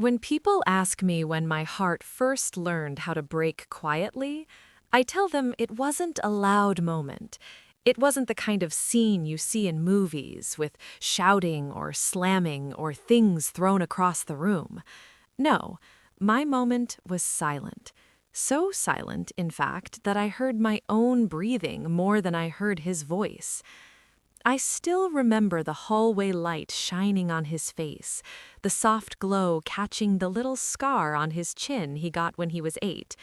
When people ask me when my heart first learned how to break quietly, I tell them it wasn't a loud moment. It wasn't the kind of scene you see in movies with shouting or slamming or things thrown across the room. No, my moment was silent. So silent, in fact, that I heard my own breathing more than I heard his voice. I still remember the hallway light shining on his face, the soft glow catching the little scar on his chin he got when he was 8.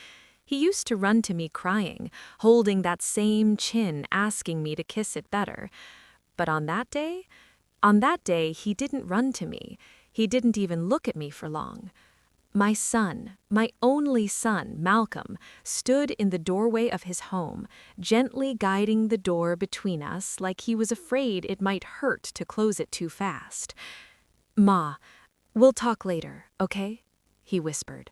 He used to run to me crying, holding that same chin, asking me to kiss it better. But on that day, he didn't run to me. He didn't even look at me for long. My son, my only son, Malcolm, stood in the doorway of his home, gently guiding the door between us like he was afraid it might hurt to close it too fast. "Ma, we'll talk later, okay?" he whispered.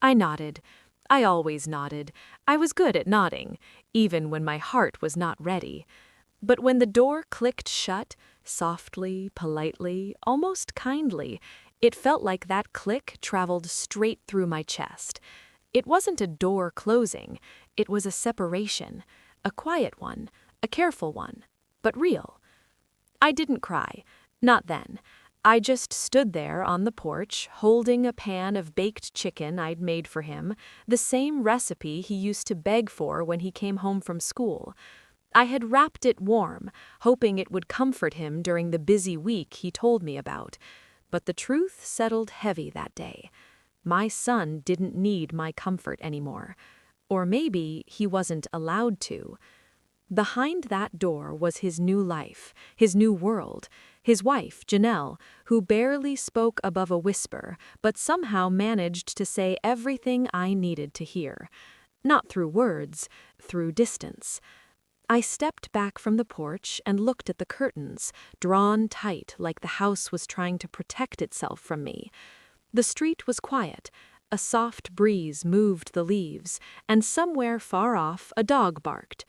I nodded. I always nodded. I was good at nodding, even when my heart was not ready. But when the door clicked shut, softly, politely, almost kindly, it felt like that click traveled straight through my chest. It wasn't a door closing, it was a separation, a quiet one, a careful one, but real. I didn't cry, not then. I just stood there on the porch, holding a pan of baked chicken I'd made for him, the same recipe he used to beg for when he came home from school. I had wrapped it warm, hoping it would comfort him during the busy week he told me about. But the truth settled heavy that day. My son didn't need my comfort anymore. Or maybe he wasn't allowed to. Behind that door was his new life, his new world, his wife, Janelle, who barely spoke above a whisper, but somehow managed to say everything I needed to hear. Not through words, through distance. I stepped back from the porch and looked at the curtains, drawn tight like the house was trying to protect itself from me. The street was quiet. A soft breeze moved the leaves, and somewhere far off a dog barked.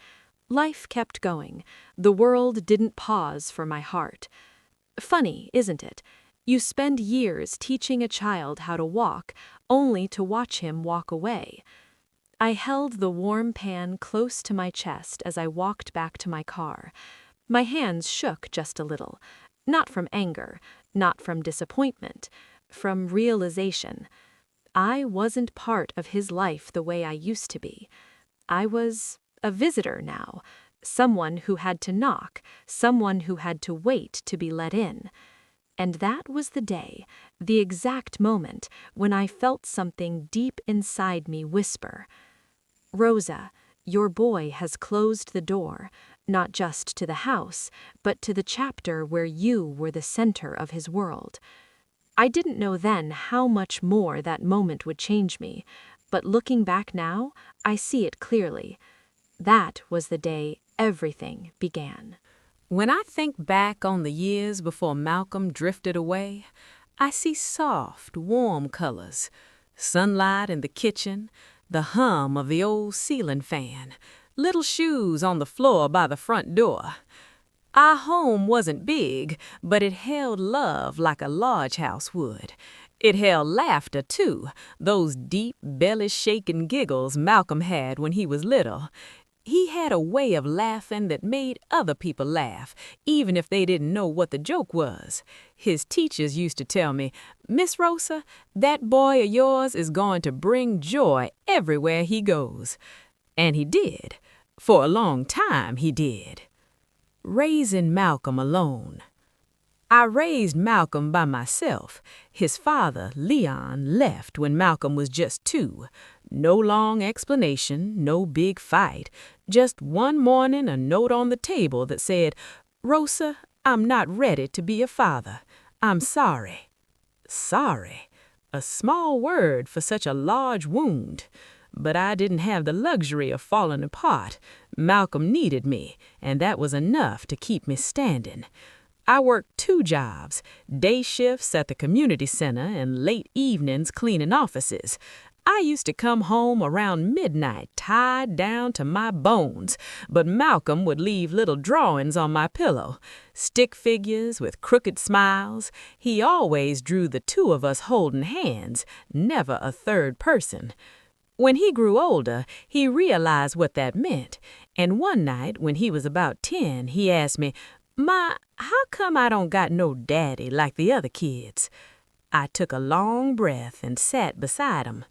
Life kept going. The world didn't pause for my heart. Funny, isn't it? You spend years teaching a child how to walk, only to watch him walk away. I held the warm pan close to my chest as I walked back to my car. My hands shook just a little, not from anger, not from disappointment, from realization. I wasn't part of his life the way I used to be. I was a visitor now, someone who had to knock, someone who had to wait to be let in. And that was the day, the exact moment, when I felt something deep inside me whisper, "Rosa, your boy has closed the door, not just to the house, but to the chapter where you were the center of his world." I didn't know then how much more that moment would change me, but looking back now, I see it clearly. That was the day everything began. When I think back on the years before Malcolm drifted away, I see soft, warm colors, sunlight in the kitchen, the hum of the old ceiling fan, little shoes on the floor by the front door. Our home wasn't big, but it held love like a large house would. It held laughter, too, those deep, belly-shaking giggles Malcolm had when he was little. He had a way of laughing that made other people laugh, even if they didn't know what the joke was. His teachers used to tell me, "Miss Rosa, that boy of yours is going to bring joy everywhere he goes." And he did. For a long time, he did. Raising Malcolm alone. I raised Malcolm by myself. His father, Leon, left when Malcolm was just 2. No long explanation, no big fight. Just one morning a note on the table that said, "Rosa, I'm not ready to be a father. I'm sorry." Sorry. A small word for such a large wound. But I didn't have the luxury of falling apart. Malcolm needed me, and that was enough to keep me standing. I worked 2 jobs, day shifts at the community center and late evenings cleaning offices. I used to come home around midnight tied down to my bones, but Malcolm would leave little drawings on my pillow, stick figures with crooked smiles. He always drew the two of us holding hands, never a third person. When he grew older, he realized what that meant, and one night when he was about 10, he asked me, "Ma, how come I don't got no daddy like the other kids?" I took a long breath and sat beside him.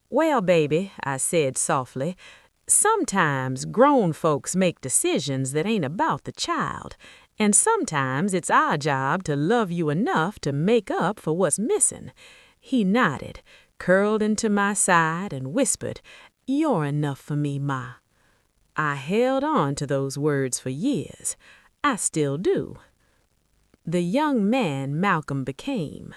"Well, baby," I said softly, "sometimes grown folks make decisions that ain't about the child, and sometimes it's our job to love you enough to make up for what's missing." He nodded, curled into my side, and whispered, "You're enough for me, Ma." I held on to those words for years. I still do. The young man Malcolm became.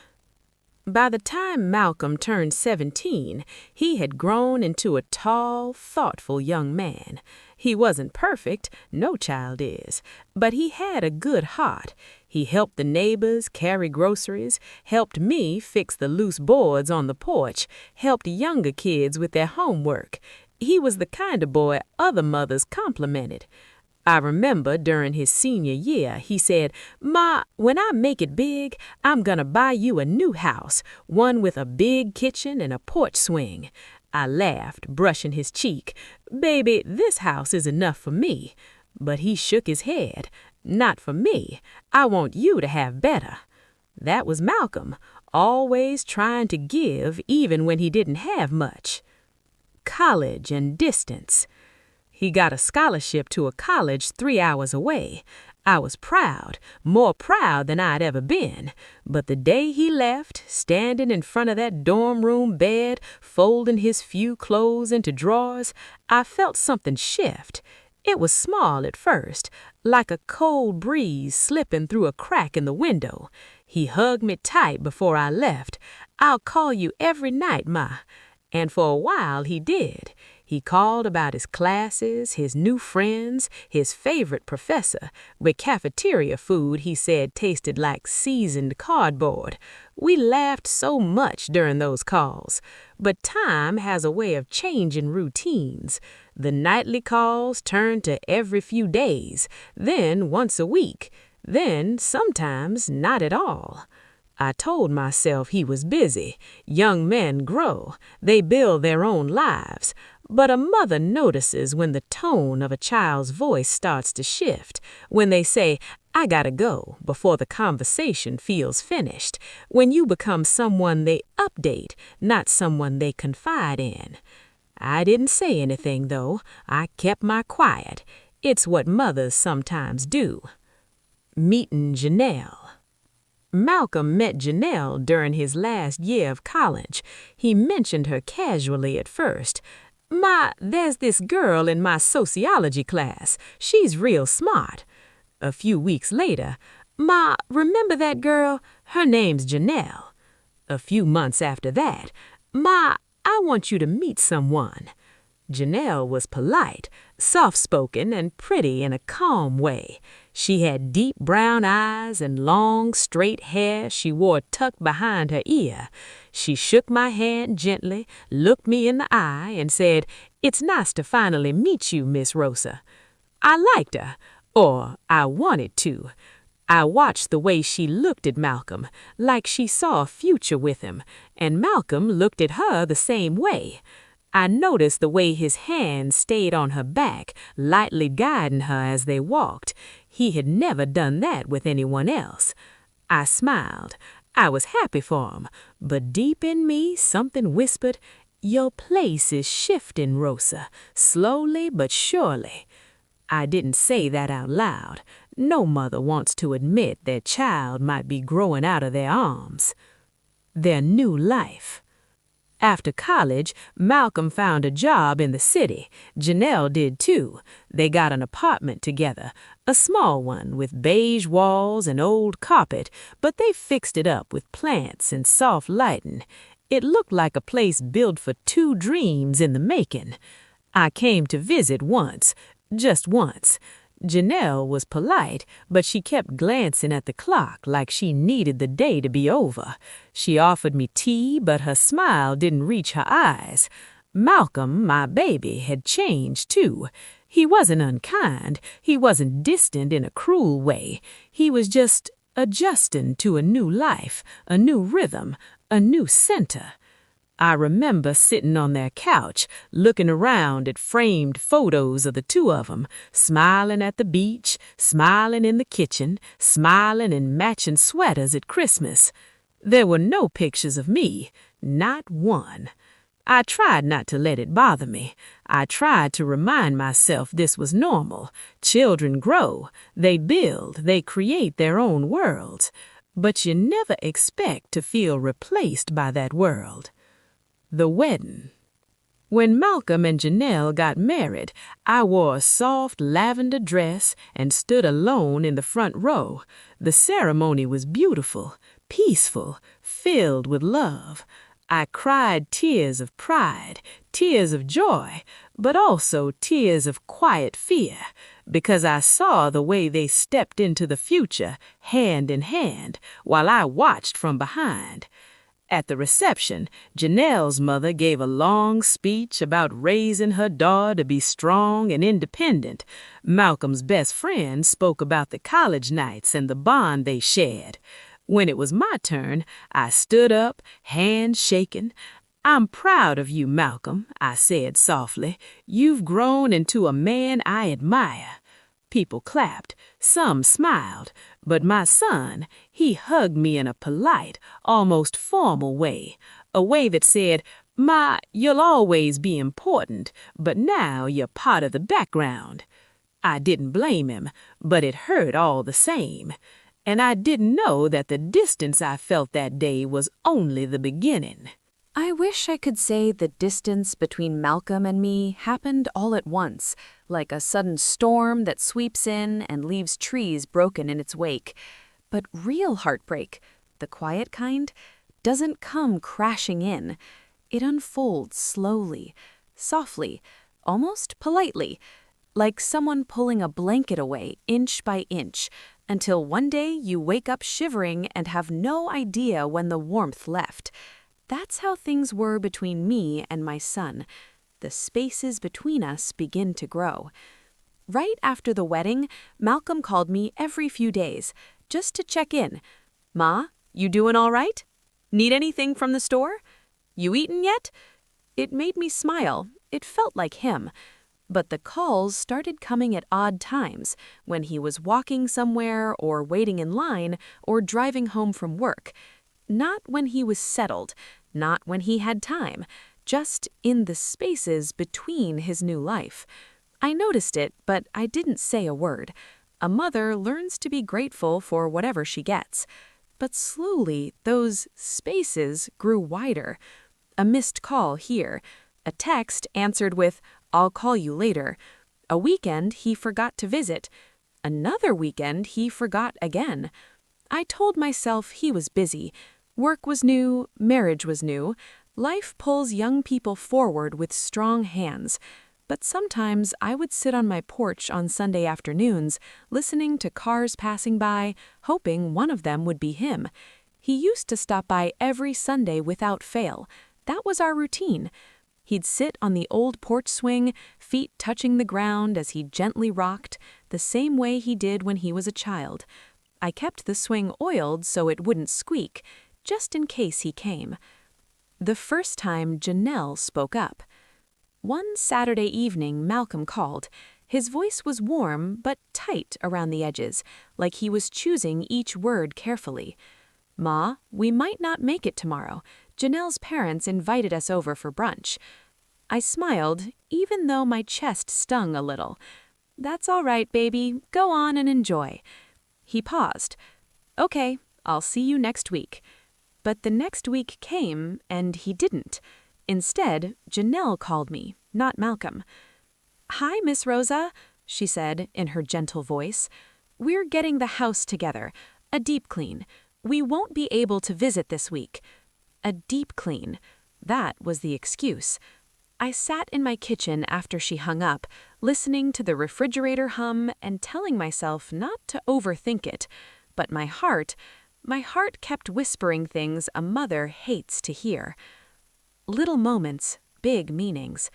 By the time Malcolm turned 17, he had grown into a tall, thoughtful young man. He wasn't perfect, no child is, but he had a good heart. He helped the neighbors carry groceries, helped me fix the loose boards on the porch, helped younger kids with their homework. He was the kind of boy other mothers complimented. I remember during his senior year, he said, "Ma, when I make it big, I'm gonna buy you a new house, one with a big kitchen and a porch swing." I laughed, brushing his cheek. "Baby, this house is enough for me." But he shook his head. "Not for me. I want you to have better." That was Malcolm, always trying to give even when he didn't have much. College and distance. He got a scholarship to a college 3 hours away. I was proud, more proud than I'd ever been. But the day he left, standing in front of that dorm room bed, folding his few clothes into drawers, I felt something shift. It was small at first, like a cold breeze slipping through a crack in the window. He hugged me tight before I left. "I'll call you every night, Ma." And for a while he did. He called about his classes, his new friends, his favorite professor, with cafeteria food he said tasted like seasoned cardboard. We laughed so much during those calls. But time has a way of changing routines. The nightly calls turned to every few days, then once a week, then sometimes not at all. I told myself he was busy. Young men grow. They build their own lives. But a mother notices when the tone of a child's voice starts to shift, when they say, "I gotta go," before the conversation feels finished, when you become someone they update, not someone they confide in. I didn't say anything, though. I kept my quiet. It's what mothers sometimes do. Meeting Janelle. Malcolm met Janelle during his last year of college. He mentioned her casually at first. "Ma, there's this girl in my sociology class. She's real smart." A few weeks later, "Ma, remember that girl? Her name's Janelle." A few months after that, "Ma, I want you to meet someone." Janelle was polite, soft-spoken, and pretty in a calm way. She had deep brown eyes and long, straight hair she wore tucked behind her ear. She shook my hand gently, looked me in the eye, and said, "It's nice to finally meet you, Miss Rosa." I liked her, or I wanted to. I watched the way she looked at Malcolm, like she saw a future with him, and Malcolm looked at her the same way. I noticed the way his hand stayed on her back, lightly guiding her as they walked. He had never done that with anyone else. I smiled. I was happy for him, but deep in me something whispered, "Your place is shifting, Rosa, slowly but surely." I didn't say that out loud. No mother wants to admit their child might be growing out of their arms. Their new life. After college, Malcolm found a job in the city. Janelle did too. They got an apartment together, a small one with beige walls and old carpet, but they fixed it up with plants and soft lighting. It looked like a place built for two dreams in the making. I came to visit once, just once. Janelle was polite, but she kept glancing at the clock like she needed the day to be over. She offered me tea, but her smile didn't reach her eyes. Malcolm, my baby, had changed too. He wasn't unkind. He wasn't distant in a cruel way. He was just adjusting to a new life, a new rhythm, a new center. I remember sitting on their couch, looking around at framed photos of the two of them, smiling at the beach, smiling in the kitchen, smiling in matching sweaters at Christmas. There were no pictures of me, not one. I tried not to let it bother me. I tried to remind myself this was normal. Children grow, they build, they create their own worlds. But you never expect to feel replaced by that world. The wedding. When Malcolm and Janelle got married, I wore a soft lavender dress and stood alone in the front row. The ceremony was beautiful, peaceful, filled with love. I cried tears of pride, tears of joy, but also tears of quiet fear, because I saw the way they stepped into the future, hand in hand, while I watched from behind. At the reception, Janelle's mother gave a long speech about raising her daughter to be strong and independent. Malcolm's best friend spoke about the college nights and the bond they shared. When it was my turn, I stood up, hands shaking. "I'm proud of you, Malcolm," I said softly. "You've grown into a man I admire." People clapped, some smiled, but my son, he hugged me in a polite, almost formal way, a way that said, "Ma, you'll always be important, but now you're part of the background." I didn't blame him, but it hurt all the same. And I didn't know that the distance I felt that day was only the beginning. I wish I could say the distance between Malcolm and me happened all at once, like a sudden storm that sweeps in and leaves trees broken in its wake. But real heartbreak, the quiet kind, doesn't come crashing in. It unfolds slowly, softly, almost politely, like someone pulling a blanket away inch by inch, until one day you wake up shivering and have no idea when the warmth left. That's how things were between me and my son. The spaces between us begin to grow. Right after the wedding, Malcolm called me every few days, just to check in. "Ma, you doing all right? Need anything from the store? You eaten yet?" It made me smile. It felt like him. But the calls started coming at odd times, when he was walking somewhere or waiting in line or driving home from work. Not when he was settled, not when he had time, just in the spaces between his new life. I noticed it, but I didn't say a word. A mother learns to be grateful for whatever she gets. But slowly, those spaces grew wider. A missed call here. A text answered with, "I'll call you later." A weekend he forgot to visit. Another weekend he forgot again. I told myself he was busy. Work was new, marriage was new. Life pulls young people forward with strong hands. But sometimes I would sit on my porch on Sunday afternoons, listening to cars passing by, hoping one of them would be him. He used to stop by every Sunday without fail. That was our routine. He'd sit on the old porch swing, feet touching the ground as he gently rocked, the same way he did when he was a child. I kept the swing oiled so it wouldn't squeak, just in case he came. The first time Janelle spoke up. One Saturday evening, Malcolm called. His voice was warm but tight around the edges, like he was choosing each word carefully. "Ma, we might not make it tomorrow. Janelle's parents invited us over for brunch." I smiled, even though my chest stung a little. "That's all right, baby. Go on and enjoy." He paused. "Okay, I'll see you next week." But the next week came, and he didn't. Instead, Janelle called me, not Malcolm. "Hi, Miss Rosa," she said in her gentle voice. "We're getting the house together, a deep clean. We won't be able to visit this week." A deep clean. That was the excuse. I sat in my kitchen after she hung up, listening to the refrigerator hum and telling myself not to overthink it. But my heart kept whispering things a mother hates to hear. Little moments, big meanings.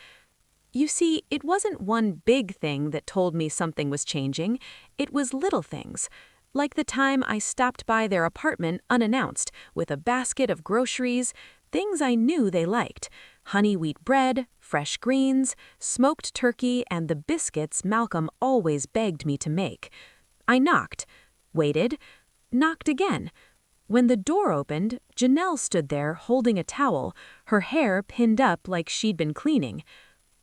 You see, it wasn't one big thing that told me something was changing. It was little things. Like the time I stopped by their apartment unannounced with a basket of groceries, things I knew they liked. Honey wheat bread, fresh greens, smoked turkey, and the biscuits Malcolm always begged me to make. I knocked, waited, knocked again. When the door opened, Janelle stood there holding a towel, her hair pinned up like she'd been cleaning.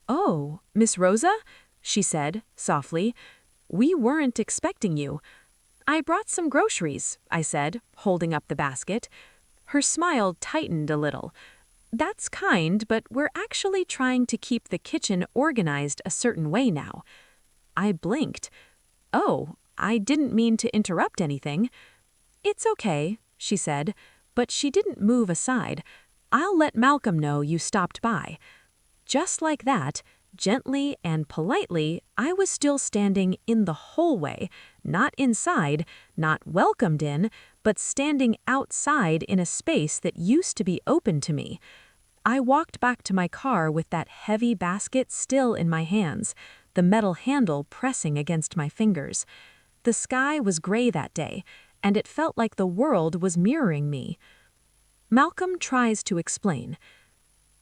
"Oh, Miss Rosa?" she said, softly. "We weren't expecting you." "I brought some groceries," I said, holding up the basket. Her smile tightened a little. "That's kind, but we're actually trying to keep the kitchen organized a certain way now." I blinked. "Oh, I didn't mean to interrupt anything." "It's okay," she said, but she didn't move aside. "I'll let Malcolm know you stopped by." Just like that, gently and politely, I was still standing in the hallway, not inside, not welcomed in, but standing outside in a space that used to be open to me. I walked back to my car with that heavy basket still in my hands, the metal handle pressing against my fingers. The sky was gray that day, and it felt like the world was mirroring me. Malcolm tries to explain.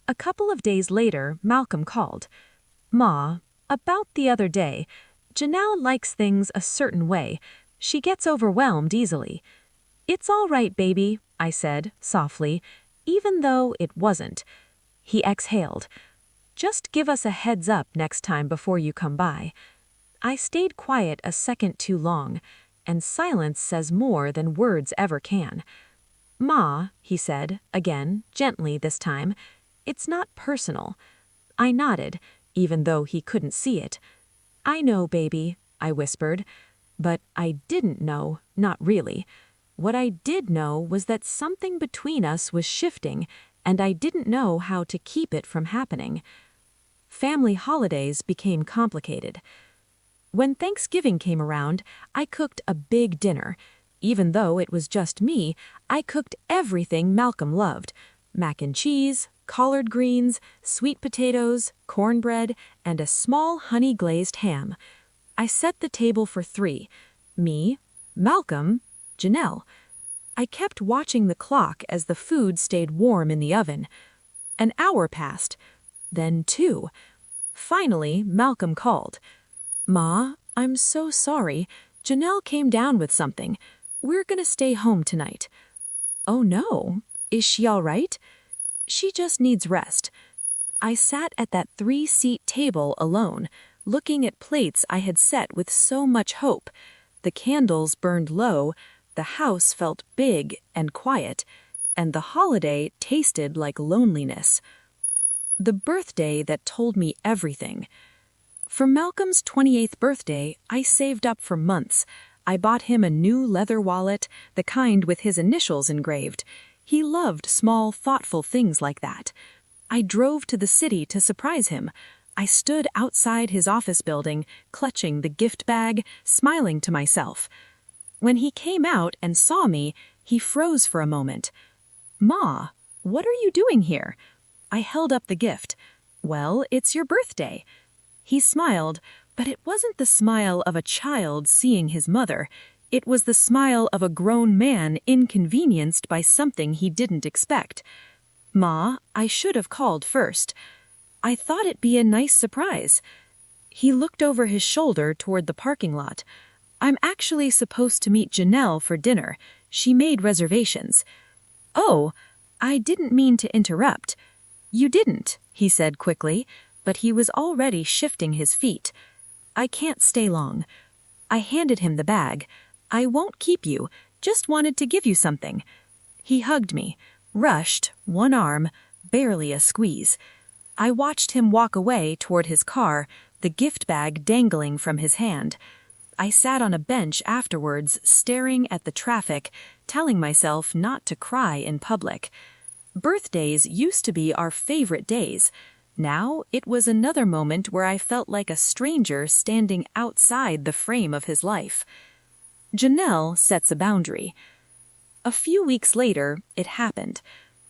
A couple of days later, Malcolm called. "Ma, about the other day, Janelle likes things a certain way. She gets overwhelmed easily." "It's all right, baby," I said, softly, even though it wasn't. He exhaled. "Just give us a heads up next time before you come by." I stayed quiet a second too long, and silence says more than words ever can. "Ma," he said, again, gently this time, "it's not personal." I nodded, even though he couldn't see it. "I know, baby," I whispered. But I didn't know, not really. What I did know was that something between us was shifting, and I didn't know how to keep it from happening. Family holidays became complicated. When Thanksgiving came around, I cooked a big dinner. Even though it was just me, I cooked everything Malcolm loved: mac and cheese, collard greens, sweet potatoes, cornbread, and a small honey-glazed ham. I set the table for 3: me, Malcolm, Janelle. I kept watching the clock as the food stayed warm in the oven. An hour passed, then 2. Finally, Malcolm called. "Ma, I'm so sorry. Janelle came down with something. We're gonna stay home tonight." "Oh no. Is she all right?" "She just needs rest." I sat at that 3-seat table alone, looking at plates I had set with so much hope. The candles burned low, the house felt big and quiet, and the holiday tasted like loneliness. The birthday that told me everything. For Malcolm's 28th birthday, I saved up for months. I bought him a new leather wallet, the kind with his initials engraved. He loved small, thoughtful things like that. I drove to the city to surprise him. I stood outside his office building, clutching the gift bag, smiling to myself. When he came out and saw me, he froze for a moment. "Ma, what are you doing here?" I held up the gift. "Well, it's your birthday." He smiled, but it wasn't the smile of a child seeing his mother. It was the smile of a grown man inconvenienced by something he didn't expect. "Ma, I should have called first. I thought it'd be a nice surprise." He looked over his shoulder toward the parking lot. "I'm actually supposed to meet Janelle for dinner. She made reservations." "Oh, I didn't mean to interrupt." "You didn't," he said quickly, but he was already shifting his feet. "I can't stay long." I handed him the bag. "I won't keep you, just wanted to give you something." He hugged me, rushed, one arm, barely a squeeze. I watched him walk away toward his car, the gift bag dangling from his hand. I sat on a bench afterwards, staring at the traffic, telling myself not to cry in public. Birthdays used to be our favorite days. Now it was another moment where I felt like a stranger standing outside the frame of his life. Janelle sets a boundary. A few weeks later, it happened.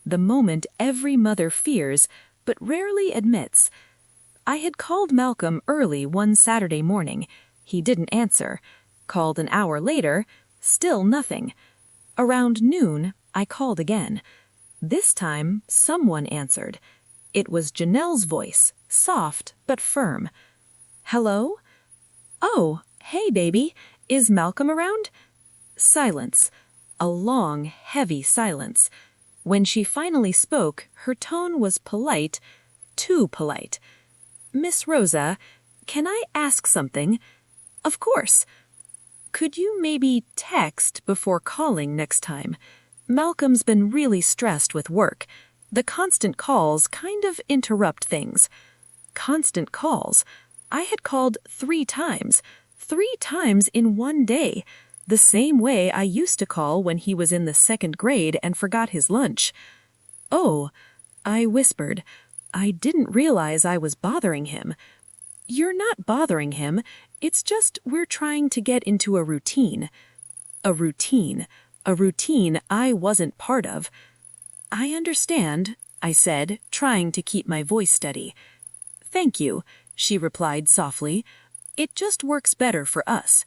The moment every mother fears, but rarely admits. I had called Malcolm early one Saturday morning. He didn't answer. Called an hour later, still nothing. Around noon, I called again. This time, someone answered. It was Janelle's voice, soft but firm. "Hello? Oh, hey, baby. Is Malcolm around?" Silence. A long, heavy silence. When she finally spoke, her tone was polite, too polite. "Miss Rosa, can I ask something?" "Of course." "Could you maybe text before calling next time? Malcolm's been really stressed with work. The constant calls kind of interrupt things." Constant calls? I had called 3 times. 3 times in one day. The same way I used to call when he was in the 2nd grade and forgot his lunch. "Oh," I whispered. I didn't realize I was bothering him. "You're not bothering him. It's just we're trying to get into a routine." A routine. A routine I wasn't part of. "I understand," I said, trying to keep my voice steady. "Thank you," she replied softly. "It just works better for us."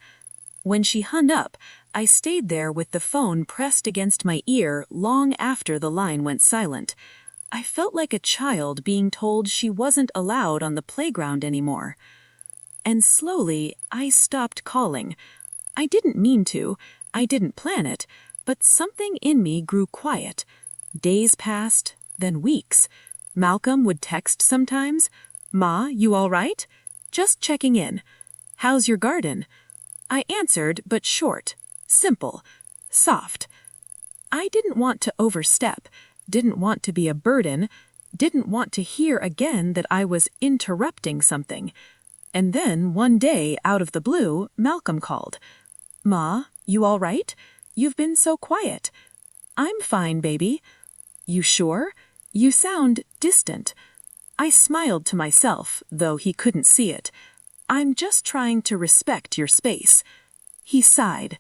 When she hung up, I stayed there with the phone pressed against my ear long after the line went silent. I felt like a child being told she wasn't allowed on the playground anymore. And slowly, I stopped calling. I didn't mean to, I didn't plan it, but something in me grew quiet. Days passed, then weeks. Malcolm would text sometimes. "Ma, you all right? Just checking in. How's your garden?" I answered, but short, simple, soft. I didn't want to overstep, didn't want to be a burden, didn't want to hear again that I was interrupting something. And then, one day, out of the blue, Malcolm called. "Ma, you all right? You've been so quiet." "I'm fine, baby." "You sure? You sound distant." I smiled to myself, though he couldn't see it. "I'm just trying to respect your space." He sighed.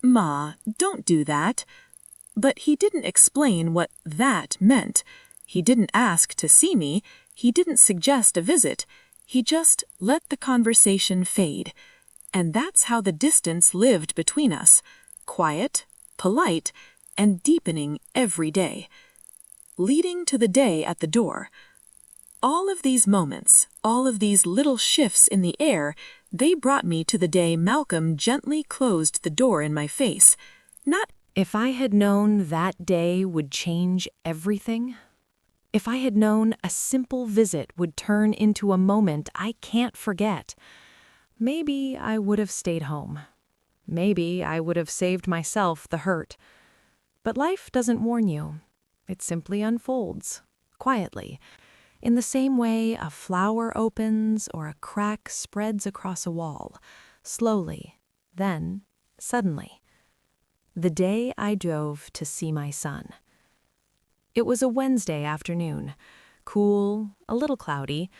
"Ma, don't do that." But he didn't explain what that meant. He didn't ask to see me. He didn't suggest a visit. He just let the conversation fade. And that's how the distance lived between us. Quiet, polite, and deepening every day. Leading to the day at the door. All of these moments, all of these little shifts in the air, they brought me to the day Malcolm gently closed the door in my face. Not If I had known that day would change everything, if I had known a simple visit would turn into a moment I can't forget, maybe I would have stayed home. Maybe I would have saved myself the hurt. But life doesn't warn you. It simply unfolds, quietly, in the same way a flower opens or a crack spreads across a wall, slowly, then suddenly. The day I drove to see my son. It was a Wednesday afternoon, cool, a little cloudy.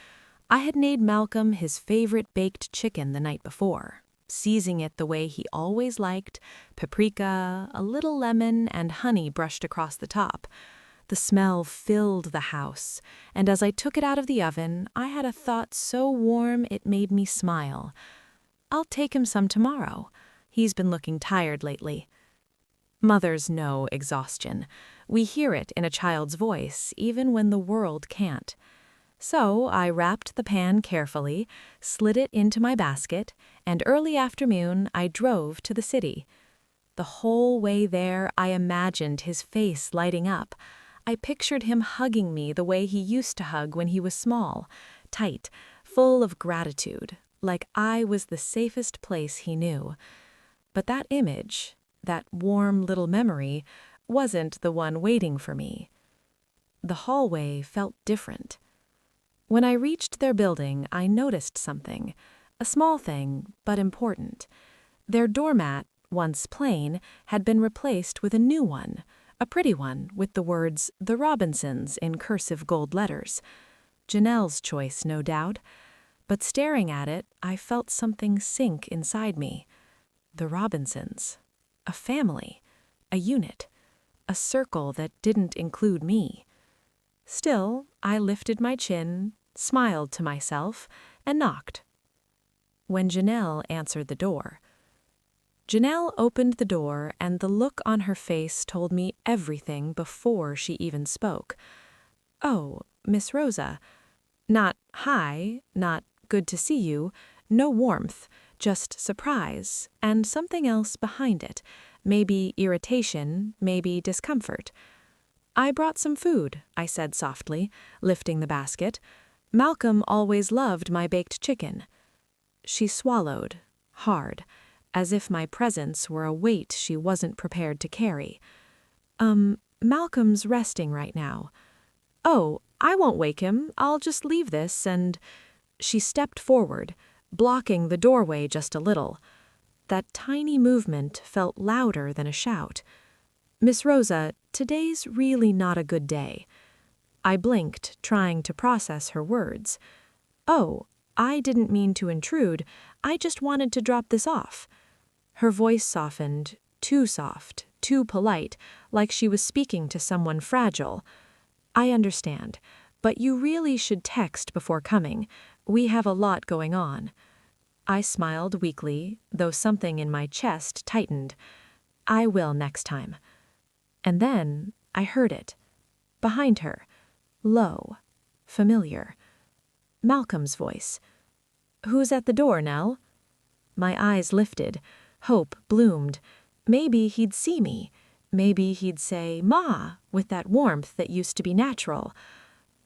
I had made Malcolm his favorite baked chicken the night before, seasoning it the way he always liked, paprika, a little lemon, and honey brushed across the top. The smell filled the house, and as I took it out of the oven, I had a thought so warm it made me smile. I'll take him some tomorrow. He's been looking tired lately. Mothers know exhaustion. We hear it in a child's voice, even when the world can't. So I wrapped the pan carefully, slid it into my basket, and early afternoon I drove to the city. The whole way there I imagined his face lighting up. I pictured him hugging me the way he used to hug when he was small, tight, full of gratitude, like I was the safest place he knew. But that image, that warm little memory, wasn't the one waiting for me. The hallway felt different. When I reached their building, I noticed something, a small thing, but important. Their doormat, once plain, had been replaced with a new one, a pretty one with the words "The Robinsons" in cursive gold letters. Janelle's choice, no doubt. But staring at it, I felt something sink inside me. The Robinsons. A family. A unit. A circle that didn't include me. Still, I lifted my chin, smiled to myself, and knocked. When Janelle answered the door. Janelle opened the door, and the look on her face told me everything before she even spoke. "Oh, Miss Rosa." Not "hi," not "good to see you," no warmth, just surprise, and something else behind it, maybe irritation, maybe discomfort. "I brought some food," I said softly, lifting the basket. "Malcolm always loved my baked chicken." She swallowed, hard, as if my presence were a weight she wasn't prepared to carry. Malcolm's resting right now." "Oh, I won't wake him. I'll just leave this and—" She stepped forward, blocking the doorway just a little. That tiny movement felt louder than a shout. "Miss Rosa, today's really not a good day." I blinked, trying to process her words. "Oh, I didn't mean to intrude. I just wanted to drop this off." Her voice softened, too soft, too polite, like she was speaking to someone fragile. "I understand, but you really should text before coming. We have a lot going on." I smiled weakly, though something in my chest tightened. "I will next time." And then I heard it. Behind her. Low. Familiar. Malcolm's voice. "Who's at the door, Nell?" My eyes lifted. Hope bloomed. Maybe he'd see me. Maybe he'd say, "Ma," with that warmth that used to be natural.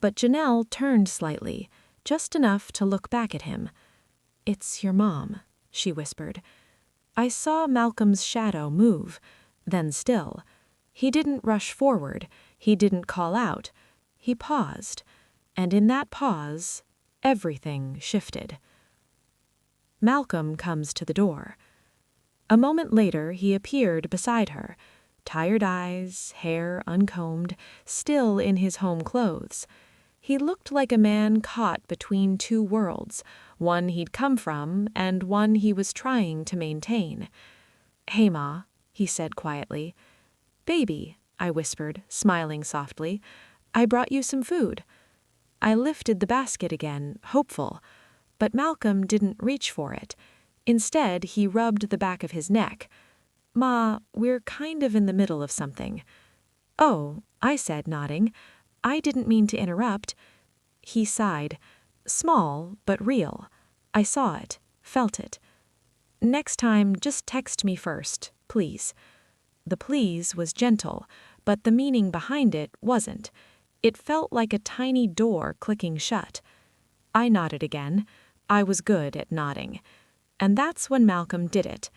But Janelle turned slightly, just enough to look back at him. "It's your mom," she whispered. I saw Malcolm's shadow move, then still. He didn't rush forward. He didn't call out. He paused. And in that pause, everything shifted. Malcolm comes to the door. A moment later, he appeared beside her, tired eyes, hair uncombed, still in his home clothes. He looked like a man caught between two worlds, one he'd come from and one he was trying to maintain. "Hey, Ma," he said quietly. "Baby," I whispered, smiling softly, "I brought you some food." I lifted the basket again, hopeful, but Malcolm didn't reach for it. Instead, he rubbed the back of his neck. "Ma, we're kind of in the middle of something." "Oh," I said, nodding. "I didn't mean to interrupt." He sighed. Small, but real. I saw it, felt it. "Next time, just text me first, please." The please was gentle, but the meaning behind it wasn't. It felt like a tiny door clicking shut. I nodded again. I was good at nodding. And that's when Malcolm did it.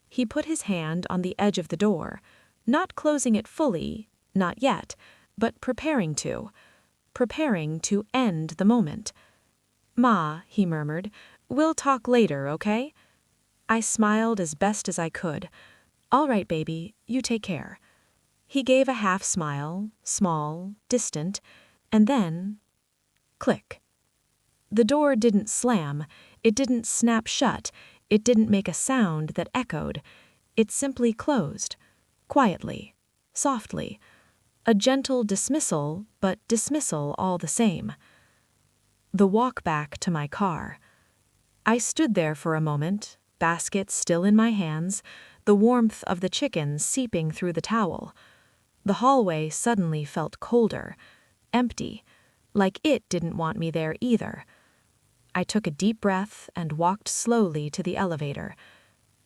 He put his hand on the edge of the door, not closing it fully, not yet, but preparing to end the moment. "Ma," he murmured, "we'll talk later, okay?" I smiled as best as I could. "All right, baby, you take care." He gave a half smile, small, distant, and then, click. The door didn't slam, it didn't snap shut, it didn't make a sound that echoed. It simply closed, quietly, softly. A gentle dismissal, but dismissal all the same. The walk back to my car. I stood there for a moment, basket still in my hands, the warmth of the chicken seeping through the towel. The hallway suddenly felt colder, empty, like it didn't want me there either. I took a deep breath and walked slowly to the elevator.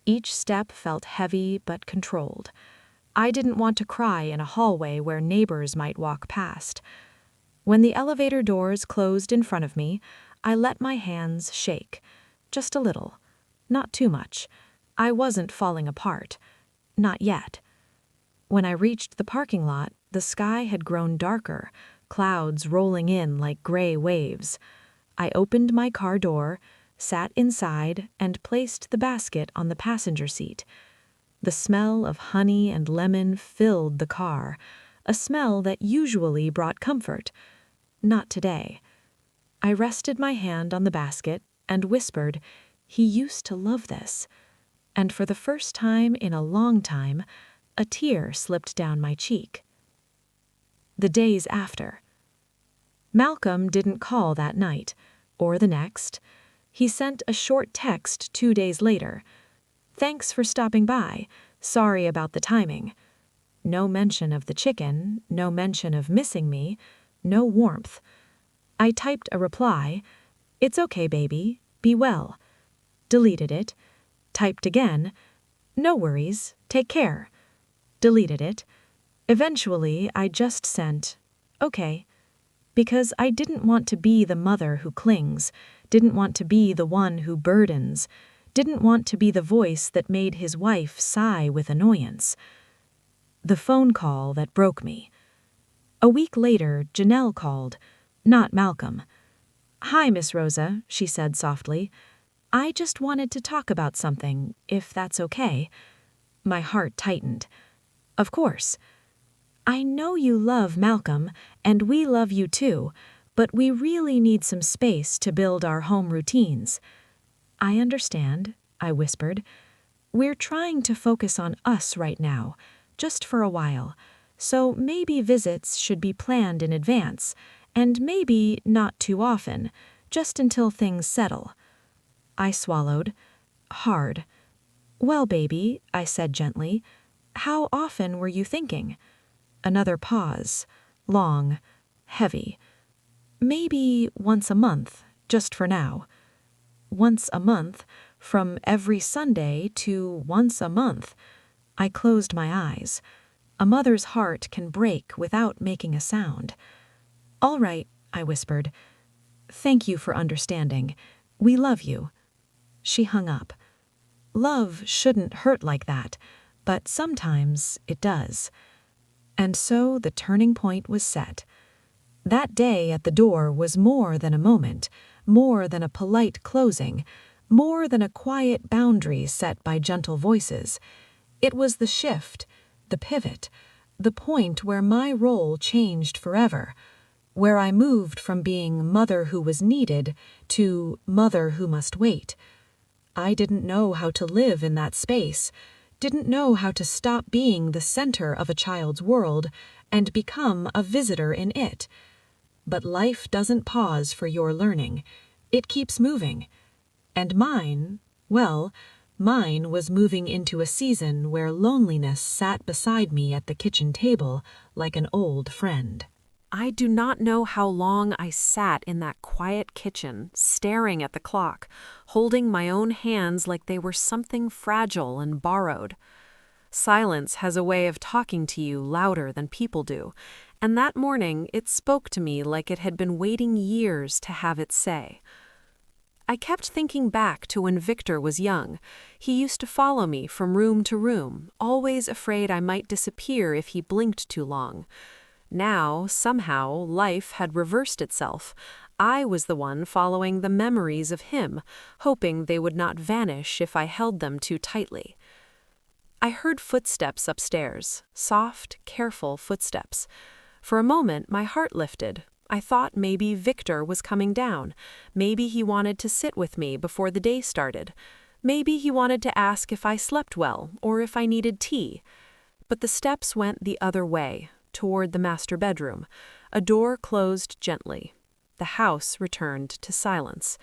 Each step felt heavy but controlled. I didn't want to cry in a hallway where neighbors might walk past. When the elevator doors closed in front of me, I let my hands shake. Just a little. Not too much. I wasn't falling apart. Not yet. When I reached the parking lot, the sky had grown darker, clouds rolling in like gray waves. I opened my car door, sat inside, and placed the basket on the passenger seat. The smell of honey and lemon filled the car, a smell that usually brought comfort. Not today. I rested my hand on the basket and whispered, "He used to love this." And for the first time in a long time, a tear slipped down my cheek. The days after. Malcolm didn't call that night, or the next. He sent a short text 2 days later. "Thanks for stopping by. Sorry about the timing." No mention of the chicken, no mention of missing me, no warmth. I typed a reply, "It's okay, baby. Be well." Deleted it. Typed again, "No worries. Take care." Deleted it. Eventually, I just sent, "Okay," because I didn't want to be the mother who clings, didn't want to be the one who burdens, didn't want to be the voice that made his wife sigh with annoyance. The phone call that broke me. A week later, Janelle called, not Malcolm. "Hi, Miss Rosa," she said softly. "I just wanted to talk about something, if that's okay." My heart tightened. "Of course." "I know you love Malcolm, and we love you too, but we really need some space to build our home routines." "I understand," I whispered. "We're trying to focus on us right now, just for a while, so maybe visits should be planned in advance, and maybe not too often, just until things settle." I swallowed. Hard. "Well, baby," I said gently, "how often were you thinking?" Another pause. Long. Heavy. "Maybe once a month, just for now." Once a month, from every Sunday to once a month. I closed my eyes. A mother's heart can break without making a sound. "All right," I whispered. "Thank you for understanding. We love you." She hung up. Love shouldn't hurt like that, but sometimes it does. And so the turning point was set. That day at the door was more than a moment, more than a polite closing, more than a quiet boundary set by gentle voices. It was the shift, the pivot, the point where my role changed forever, where I moved from being mother who was needed to mother who must wait. I didn't know how to live in that space, didn't know how to stop being the center of a child's world and become a visitor in it. But life doesn't pause for your learning. It keeps moving. And mine was moving into a season where loneliness sat beside me at the kitchen table like an old friend. I do not know how long I sat in that quiet kitchen, staring at the clock, holding my own hands like they were something fragile and borrowed. Silence has a way of talking to you louder than people do, and that morning it spoke to me like it had been waiting years to have its say. I kept thinking back to when Victor was young. He used to follow me from room to room, always afraid I might disappear if he blinked too long. Now, somehow, life had reversed itself. I was the one following the memories of him, hoping they would not vanish if I held them too tightly. I heard footsteps upstairs, soft, careful footsteps. For a moment, my heart lifted. I thought maybe Victor was coming down. Maybe he wanted to sit with me before the day started. Maybe he wanted to ask if I slept well or if I needed tea. But the steps went the other way, toward the master bedroom. A door closed gently. The house returned to silence.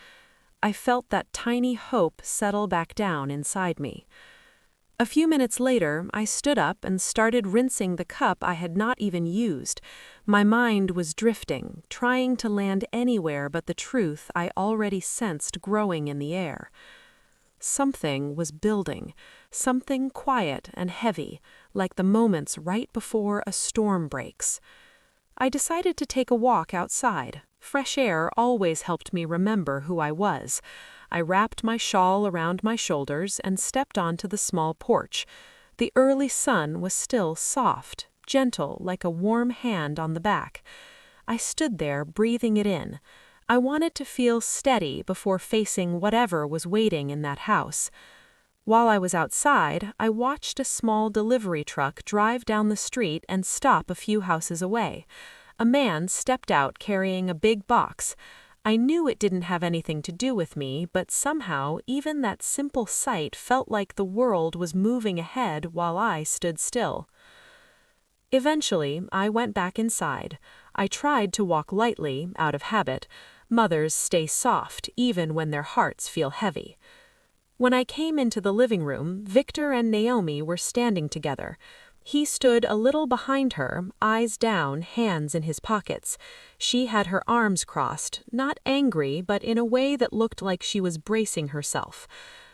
I felt that tiny hope settle back down inside me. A few minutes later, I stood up and started rinsing the cup I had not even used. My mind was drifting, trying to land anywhere but the truth I already sensed growing in the air. Something was building, something quiet and heavy, like the moments right before a storm breaks. I decided to take a walk outside. Fresh air always helped me remember who I was. I wrapped my shawl around my shoulders and stepped onto the small porch. The early sun was still soft, gentle like a warm hand on the back. I stood there, breathing it in. I wanted to feel steady before facing whatever was waiting in that house. While I was outside, I watched a small delivery truck drive down the street and stop a few houses away. A man stepped out carrying a big box. I knew it didn't have anything to do with me, but somehow even that simple sight felt like the world was moving ahead while I stood still. Eventually, I went back inside. I tried to walk lightly, out of habit. Mothers stay soft, even when their hearts feel heavy. When I came into the living room, Victor and Naomi were standing together. He stood a little behind her, eyes down, hands in his pockets. She had her arms crossed, not angry, but in a way that looked like she was bracing herself.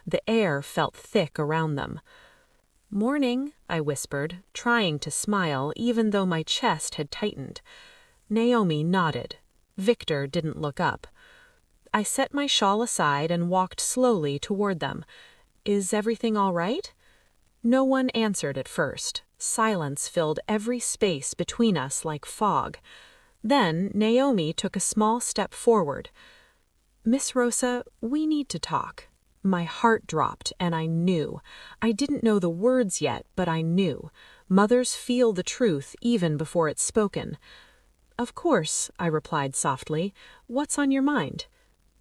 The air felt thick around them. "Morning," I whispered, trying to smile even though my chest had tightened. Naomi nodded. Victor didn't look up. I set my shawl aside and walked slowly toward them. "Is everything all right?" No one answered at first. Silence filled every space between us like fog. Then Naomi took a small step forward. "Miss Rosa, we need to talk." My heart dropped, and I knew. I didn't know the words yet, but I knew. Mothers feel the truth even before it's spoken. "Of course," I replied softly. "What's on your mind?"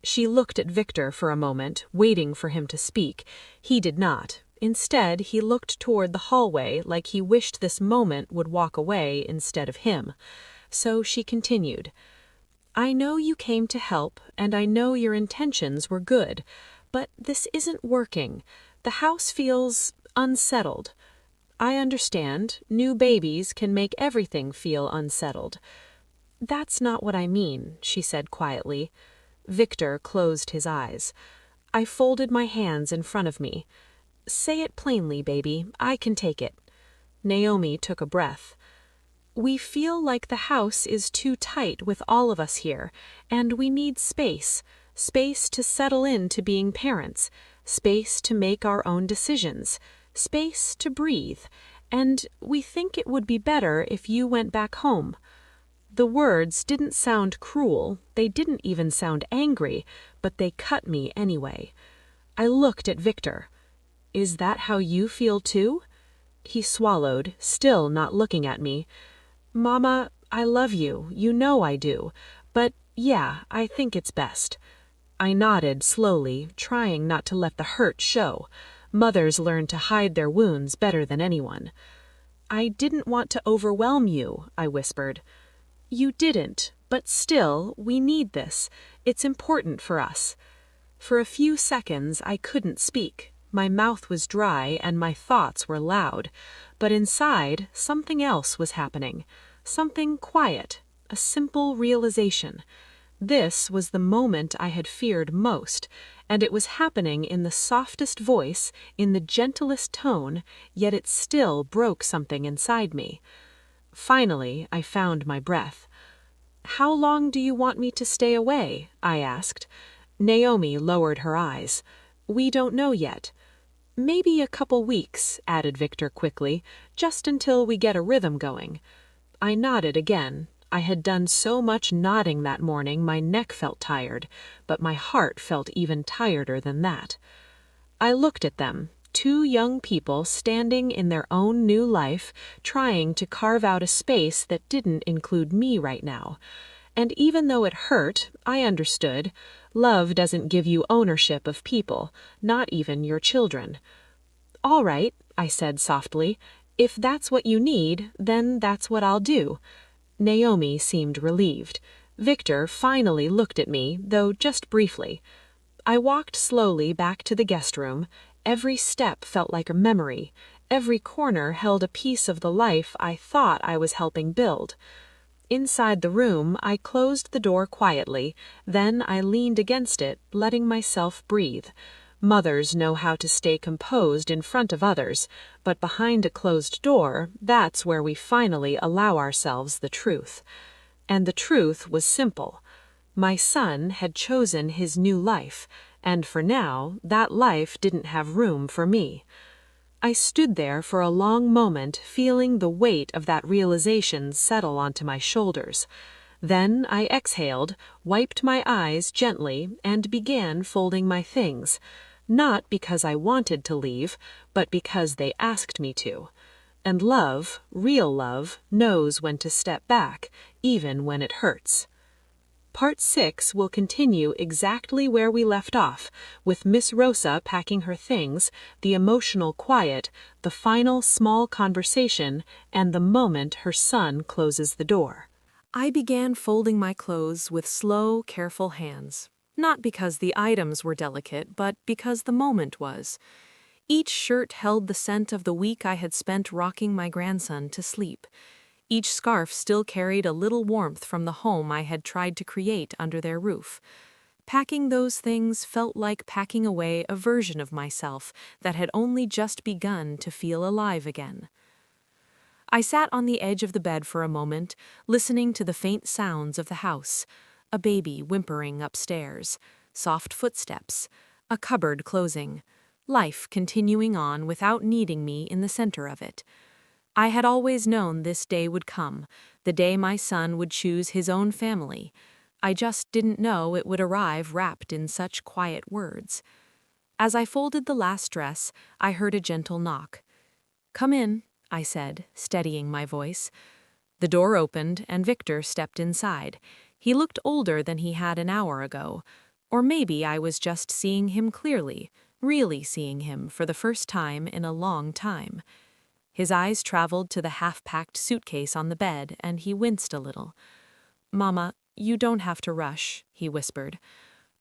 She looked at Victor for a moment, waiting for him to speak. He did not. Instead, he looked toward the hallway like he wished this moment would walk away instead of him. So she continued. "I know you came to help, and I know your intentions were good, but this isn't working. The house feels unsettled. I understand, new babies can make everything feel unsettled." "That's not what I mean," she said quietly. Victor closed his eyes. I folded my hands in front of me. "Say it plainly, baby. I can take it." Naomi took a breath. "We feel like the house is too tight with all of us here, and we need space. Space to settle into being parents. Space to make our own decisions. Space to breathe. And we think it would be better if you went back home." The words didn't sound cruel, they didn't even sound angry, but they cut me anyway. I looked at Victor. "Is that how you feel too?" He swallowed, still not looking at me. "Mama, I love you, you know I do. But yeah, I think it's best." I nodded slowly, trying not to let the hurt show. Mothers learn to hide their wounds better than anyone. "I didn't want to overwhelm you," I whispered. "You didn't, but still, we need this. It's important for us." For a few seconds I couldn't speak. My mouth was dry and my thoughts were loud. But inside, something else was happening. Something quiet, a simple realization. This was the moment I had feared most, and it was happening in the softest voice, in the gentlest tone, yet it still broke something inside me. Finally, I found my breath. "How long do you want me to stay away?" I asked. Naomi lowered her eyes. "We don't know yet." "Maybe a couple weeks," added Victor quickly, "just until we get a rhythm going." I nodded again. I had done so much nodding that morning my neck felt tired, but my heart felt even tireder than that. I looked at them. Two young people standing in their own new life, trying to carve out a space that didn't include me right now. And even though it hurt, I understood. Love doesn't give you ownership of people, not even your children. "All right," I said softly. "If that's what you need, then that's what I'll do." Naomi seemed relieved. Victor finally looked at me, though just briefly. I walked slowly back to the guest room. Every step felt like a memory. Every corner held a piece of the life I thought I was helping build. Inside the room, I closed the door quietly, then I leaned against it, letting myself breathe. Mothers know how to stay composed in front of others, but behind a closed door, that's where we finally allow ourselves the truth. And the truth was simple. My son had chosen his new life, and for now, that life didn't have room for me. I stood there for a long moment, feeling the weight of that realization settle onto my shoulders. Then I exhaled, wiped my eyes gently, and began folding my things. Not because I wanted to leave, but because they asked me to. And love, real love, knows when to step back, even when it hurts. Part 6 will continue exactly where we left off, with Miss Rosa packing her things, the emotional quiet, the final small conversation, and the moment her son closes the door. I began folding my clothes with slow, careful hands. Not because the items were delicate, but because the moment was. Each shirt held the scent of the week I had spent rocking my grandson to sleep. Each scarf still carried a little warmth from the home I had tried to create under their roof. Packing those things felt like packing away a version of myself that had only just begun to feel alive again. I sat on the edge of the bed for a moment, listening to the faint sounds of the house. A baby whimpering upstairs, soft footsteps, a cupboard closing, life continuing on without needing me in the center of it. I had always known this day would come, the day my son would choose his own family. I just didn't know it would arrive wrapped in such quiet words. As I folded the last dress, I heard a gentle knock. "Come in," I said, steadying my voice. The door opened, and Victor stepped inside. He looked older than he had an hour ago. Or maybe I was just seeing him clearly, really seeing him for the first time in a long time. His eyes traveled to the half-packed suitcase on the bed, and he winced a little. "Mama, you don't have to rush," he whispered.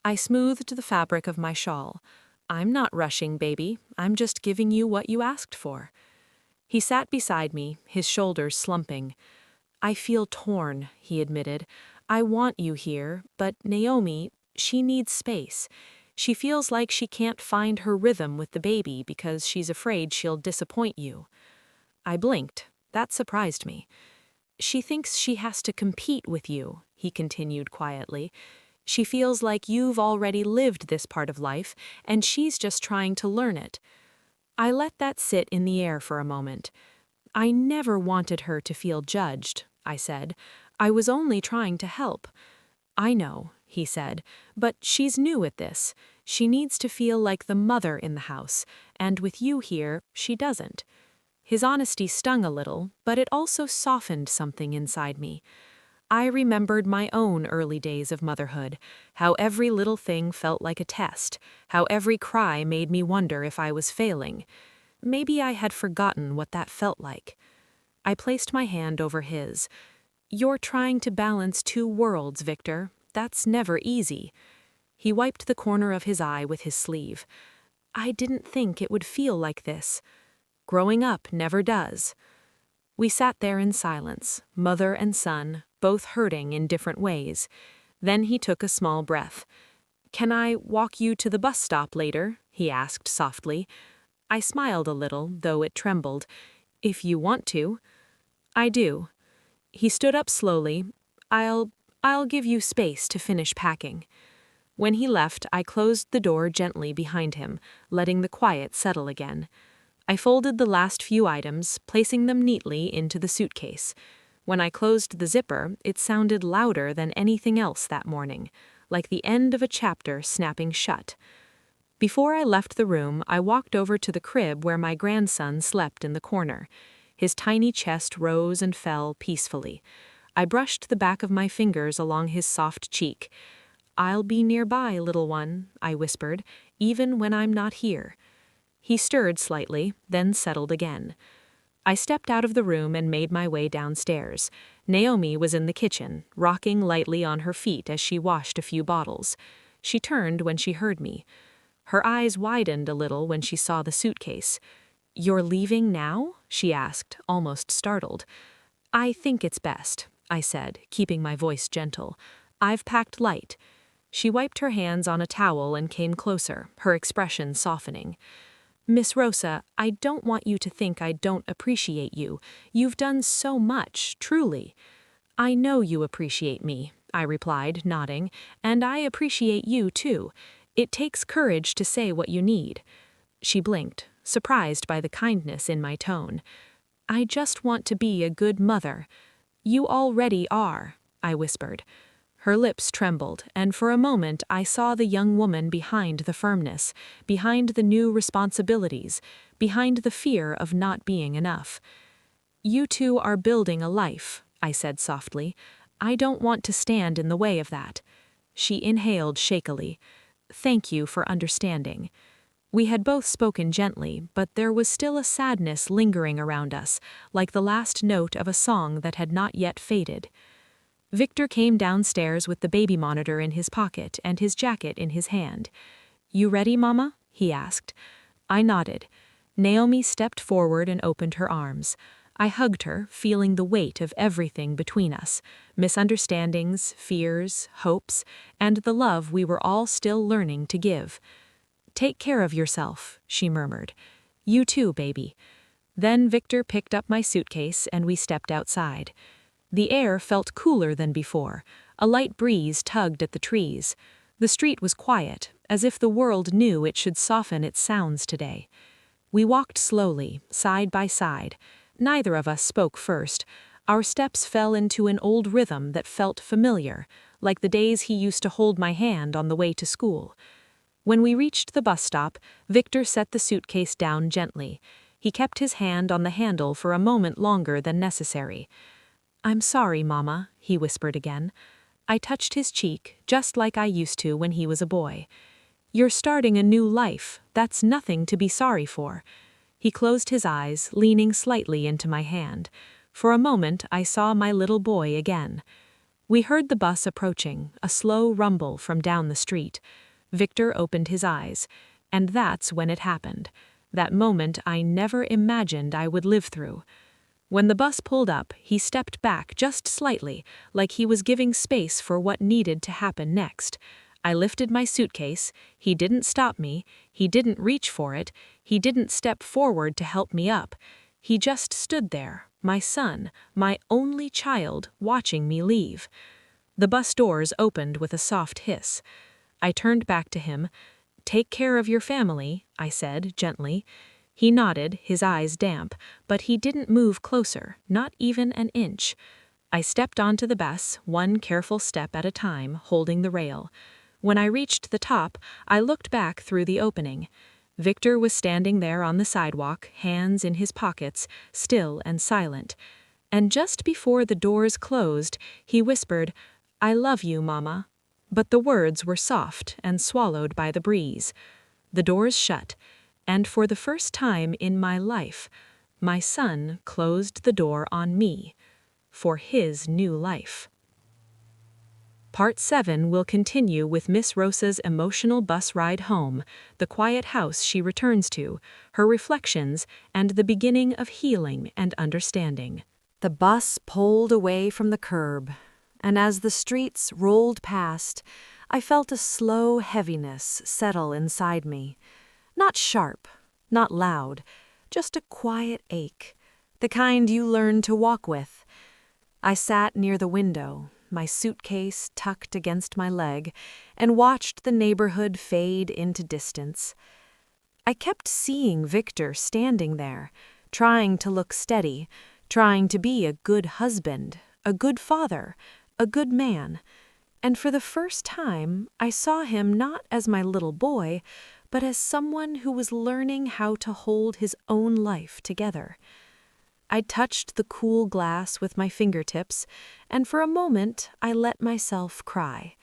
I smoothed the fabric of my shawl. "I'm not rushing, baby. I'm just giving you what you asked for." He sat beside me, his shoulders slumping. "I feel torn," he admitted. "I want you here, but Naomi, she needs space. She feels like she can't find her rhythm with the baby because she's afraid she'll disappoint you." I blinked. That surprised me. "She thinks she has to compete with you," he continued quietly. "She feels like you've already lived this part of life, and she's just trying to learn it." I let that sit in the air for a moment. "I never wanted her to feel judged," I said. "I was only trying to help." "I know," he said, "but she's new at this. She needs to feel like the mother in the house, and with you here, she doesn't." His honesty stung a little, but it also softened something inside me. I remembered my own early days of motherhood, how every little thing felt like a test, how every cry made me wonder if I was failing. Maybe I had forgotten what that felt like. I placed my hand over his. "You're trying to balance two worlds, Victor. That's never easy." He wiped the corner of his eye with his sleeve. "I didn't think it would feel like this. Growing up never does." We sat there in silence, mother and son, both hurting in different ways. Then he took a small breath. "Can I walk you to the bus stop later?" he asked softly. I smiled a little, though it trembled. "If you want to." "I do." He stood up slowly. I'll give you space to finish packing." When he left, I closed the door gently behind him, letting the quiet settle again. I folded the last few items, placing them neatly into the suitcase. When I closed the zipper, it sounded louder than anything else that morning, like the end of a chapter snapping shut. Before I left the room, I walked over to the crib where my grandson slept in the corner. His tiny chest rose and fell peacefully. I brushed the back of my fingers along his soft cheek. "I'll be nearby, little one," I whispered, "even when I'm not here." He stirred slightly, then settled again. I stepped out of the room and made my way downstairs. Naomi was in the kitchen, rocking lightly on her feet as she washed a few bottles. She turned when she heard me. Her eyes widened a little when she saw the suitcase. "You're leaving now?" she asked, almost startled. "I think it's best," I said, keeping my voice gentle. "I've packed light." She wiped her hands on a towel and came closer, her expression softening. "Miss Rosa, I don't want you to think I don't appreciate you. You've done so much, truly." "I know you appreciate me," I replied, nodding, "and I appreciate you too. It takes courage to say what you need." She blinked, surprised by the kindness in my tone. "I just want to be a good mother." "You already are," I whispered. Her lips trembled, and for a moment I saw the young woman behind the firmness, behind the new responsibilities, behind the fear of not being enough. "You two are building a life," I said softly. I don't want to stand in the way of that." She inhaled shakily. "Thank you for understanding." We had both spoken gently, but there was still a sadness lingering around us, like the last note of a song that had not yet faded. Victor came downstairs with the baby monitor in his pocket and his jacket in his hand. "You ready, Mama?" he asked. I nodded. Naomi stepped forward and opened her arms. I hugged her, feeling the weight of everything between us, misunderstandings, fears, hopes, and the love we were all still learning to give. "Take care of yourself," she murmured. "You too, baby." Then Victor picked up my suitcase and we stepped outside. The air felt cooler than before. A light breeze tugged at the trees. The street was quiet, as if the world knew it should soften its sounds today. We walked slowly, side by side. Neither of us spoke first. Our steps fell into an old rhythm that felt familiar, like the days he used to hold my hand on the way to school. When we reached the bus stop, Victor set the suitcase down gently. He kept his hand on the handle for a moment longer than necessary. "I'm sorry, Mama," he whispered again. I touched his cheek, just like I used to when he was a boy. "You're starting a new life. That's nothing to be sorry for." He closed his eyes, leaning slightly into my hand. For a moment, I saw my little boy again. We heard the bus approaching, a slow rumble from down the street. Victor opened his eyes. And that's when it happened. That moment I never imagined I would live through. When the bus pulled up, he stepped back just slightly, like he was giving space for what needed to happen next. I lifted my suitcase. He didn't stop me. He didn't reach for it. He didn't step forward to help me up. He just stood there, my son, my only child, watching me leave. The bus doors opened with a soft hiss. I turned back to him. "Take care of your family," I said gently. He nodded, his eyes damp, but he didn't move closer, not even an inch. I stepped onto the bus, one careful step at a time, holding the rail. When I reached the top, I looked back through the opening. Victor was standing there on the sidewalk, hands in his pockets, still and silent. And just before the doors closed, he whispered, "I love you, Mama." But the words were soft and swallowed by the breeze. The doors shut, and for the first time in my life, my son closed the door on me, for his new life. Part 7 will continue with Miss Rosa's emotional bus ride home, the quiet house she returns to, her reflections, and the beginning of healing and understanding. The bus pulled away from the curb, and as the streets rolled past, I felt a slow heaviness settle inside me. Not sharp, not loud, just a quiet ache, the kind you learn to walk with. I sat near the window, my suitcase tucked against my leg, and watched the neighborhood fade into distance. I kept seeing Victor standing there, trying to look steady, trying to be a good husband, a good father, a good man. And for the first time, I saw him not as my little boy, but as someone who was learning how to hold his own life together. I touched the cool glass with my fingertips, and for a moment I let myself cry.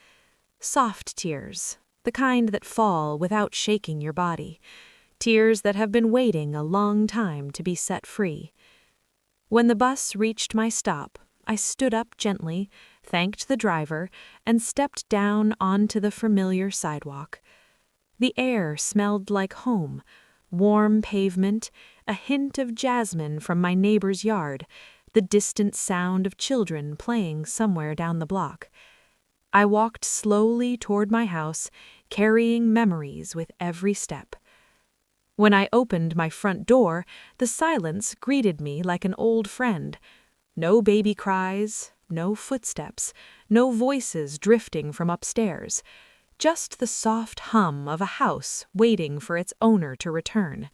Soft tears, the kind that fall without shaking your body. Tears that have been waiting a long time to be set free. When the bus reached my stop, I stood up gently, thanked the driver, and stepped down onto the familiar sidewalk. The air smelled like home, warm pavement, a hint of jasmine from my neighbor's yard, the distant sound of children playing somewhere down the block. I walked slowly toward my house, carrying memories with every step. When I opened my front door, the silence greeted me like an old friend. No baby cries, no footsteps, no voices drifting from upstairs. Just the soft hum of a house waiting for its owner to return.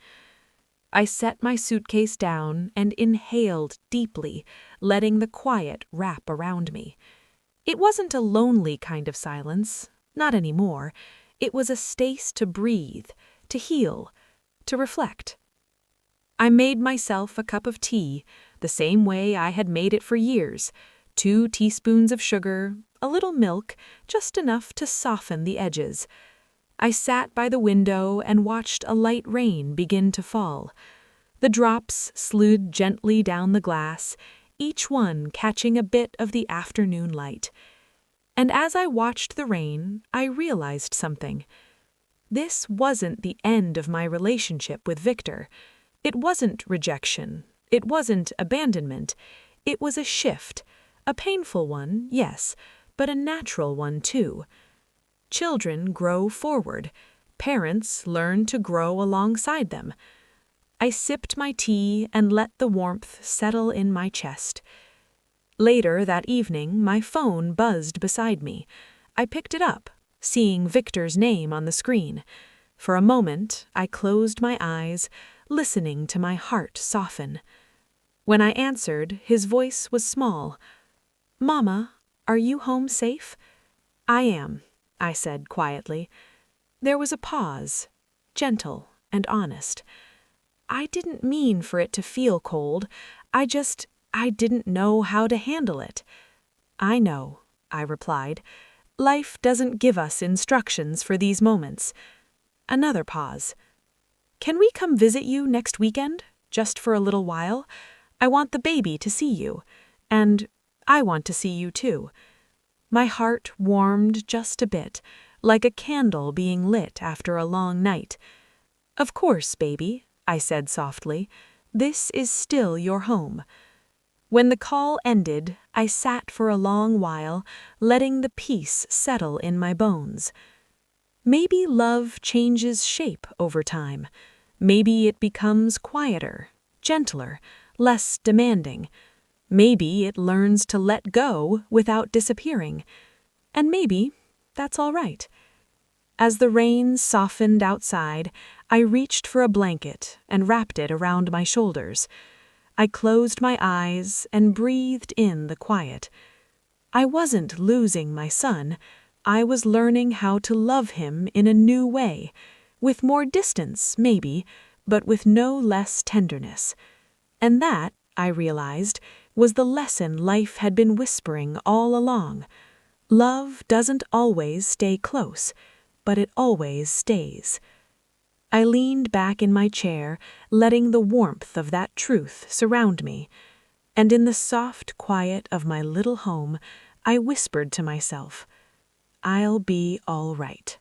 I set my suitcase down and inhaled deeply, letting the quiet wrap around me. It wasn't a lonely kind of silence, not anymore. It was a space to breathe, to heal, to reflect. I made myself a cup of tea, the same way I had made it for years, 2 teaspoons of sugar, a little milk, just enough to soften the edges. I sat by the window and watched a light rain begin to fall. The drops slid gently down the glass, each one catching a bit of the afternoon light. And as I watched the rain, I realized something. This wasn't the end of my relationship with Victor. It wasn't rejection. It wasn't abandonment. It was a shift. A painful one, yes, but a natural one too. Children grow forward. Parents learn to grow alongside them. I sipped my tea and let the warmth settle in my chest. Later that evening, my phone buzzed beside me. I picked it up, seeing Victor's name on the screen. For a moment, I closed my eyes, listening to my heart soften. When I answered, his voice was small. "Mama, are you home safe?" "I am," I said quietly. There was a pause, gentle and honest. I didn't mean for it to feel cold. I didn't know how to handle it. "I know," I replied. "Life doesn't give us instructions for these moments." Another pause. "Can we come visit you next weekend, just for a little while? I want the baby to see you, and I want to see you too." My heart warmed just a bit, like a candle being lit after a long night. "Of course, baby," I said softly. "This is still your home." When the call ended, I sat for a long while, letting the peace settle in my bones. Maybe love changes shape over time. Maybe it becomes quieter, gentler, less demanding. Maybe it learns to let go without disappearing. And maybe that's all right. As the rain softened outside, I reached for a blanket and wrapped it around my shoulders. I closed my eyes and breathed in the quiet. I wasn't losing my son. I was learning how to love him in a new way, with more distance, maybe, but with no less tenderness. And that, I realized, was the lesson life had been whispering all along. Love doesn't always stay close, but it always stays. I leaned back in my chair, letting the warmth of that truth surround me. And in the soft quiet of my little home, I whispered to myself, "I'll be all right."